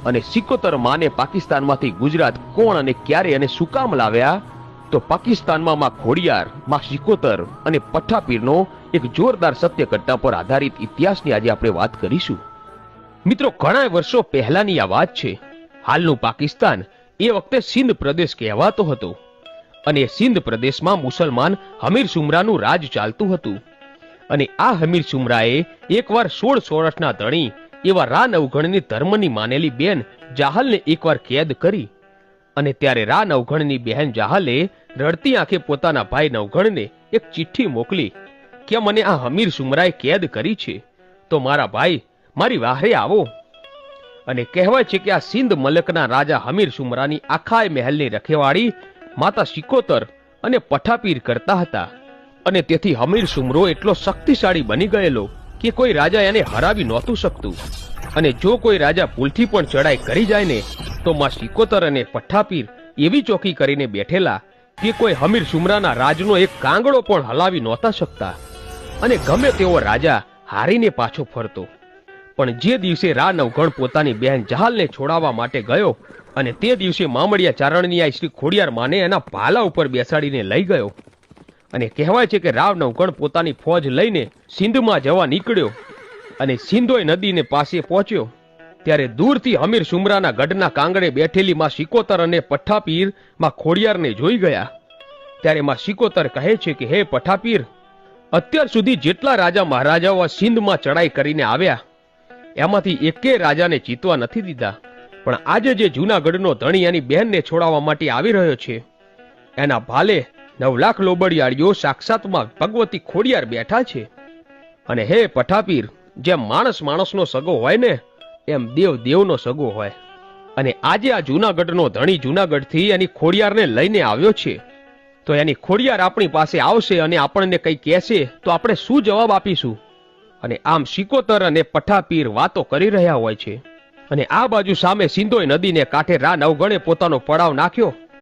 અને સિકોતર માને પાકિસ્તાનમાંથી ગુજરાત કોણ અને ક્યારે અને શું કામ લાવ્યા, તો પાકિસ્તાનમાં માં ખોડિયાર, માં સિકોતર અને પઠ્ઠાપીરનો એક જોરદાર સત્ય ઘટના પર આધારિત ઇતિહાસની આજે આપણે વાત કરીશું. મિત્રો, ઘણા વર્ષો પહેલાની આ વાત છે. હાલનું પાકિસ્તાન એ વખતે સિંધ પ્રદેશ કહેવાતો હતો અને સિંધ પ્રદેશમાં મુસલમાન હમીર સુમરાનું રાજ ચાલતું હતું. અને આ હમીર સુમરાએ એકવાર 16 વર્ષના ધણી એવા રા નવઘણની ધર્મની માનેલી બેન જાહલને એકવાર કેદ કરી. અને ત્યારે રા નવઘણની બહેન જાહલે રડતી આંખે પોતાના ભાઈ નવઘણને એક ચિઠ્ઠી મોકલી કે મને આ હમીર સુમરાએ કેદ કરી છે, તો મારા ભાઈ મારી વાહરે આવો. અને કહેવાય છે કે આ સિંધ મલકના રાજા હમીર સુમરાની આખા મહેલની રખેવાળી માતા સિકોતર અને પઠ્ઠાપીર કરતા હતા. અને તેથી હમીર સુમરો એટલો શક્તિશાળી બની ગયેલો કે કોઈ રાજા એને હરાવી નહોતું શકતું. અને જો કોઈ રાજા ભૂલથી પણ ચડાઈ કરી જાય ને, તો માં સિકોતર અને પઠ્ઠાપીર એવી ચોકી કરીને બેઠેલા કે કોઈ હમીર સુમરાના રાજનો એક કાંગડો પણ હલાવી નહોતા શકતા. અને ગમે તેવો રાજા હારીને પાછો ફરતો. પણ જે દિવસે રા નવઘણ પોતાની બહેન જહાલને છોડાવવા માટે ગયો અને તે દિવસે મામડિયા ચારણની શ્રી ખોડિયાર માને એના ભાલા ઉપર બેસાડીને લઈ ગયો. અને કહેવાય છે કે રાવ નવઘણ પોતાની ફોજ લઈને સિંધમાં જવા નીકળ્યો. અને સિંધોઈ નદીને પાસે પહોંચ્યો ત્યારે દૂરથી હમીર સુમરાના ગઢના કાંગડે બેઠેલી માં સિકોતર અને પઠ્ઠાપીર માં ખોડિયારને જોઈ ગયા. ત્યારે માં સિકોતર કહે છે કે હે પઠ્ઠાપીર, અત્યાર સુધી જેટલા રાજા મહારાજાઓ સિંધમાં ચડાઈ કરીને આવ્યા એમાંથી એકે રાજાને જીતવા નથી દીધા, પણ આજે જે જૂનાગઢનો ધણી એની બહેનને છોડાવવા માટે આવી રહ્યો છે એના ભાલે 9 લાખ લોબડિયાળીઓ સાક્ષાતમાં ભગવતી ખોડિયાર બેઠા છે. અને હે પઠ્ઠાપીર, જેમ માણસ માણસનો સગો હોય ને, એમ દેવ દેવનો સગો હોય. અને આજે આ જૂનાગઢનો ધણી જૂનાગઢથી એની ખોડિયારને લઈને આવ્યો છે, તો એની ખોડિયાર આપણી પાસે આવશે અને આપણને કંઈ કહેશે તો આપણે શું જવાબ આપીશું? અને આમ સિકોતર અને પઠ્ઠાપીર વાતો કરી રહ્યા હોય છે. અને આ બાજુ સામે સિંધોઈ નદીને કાંઠે રા નવઘણે પોતાનો પડાવ નાખ્યો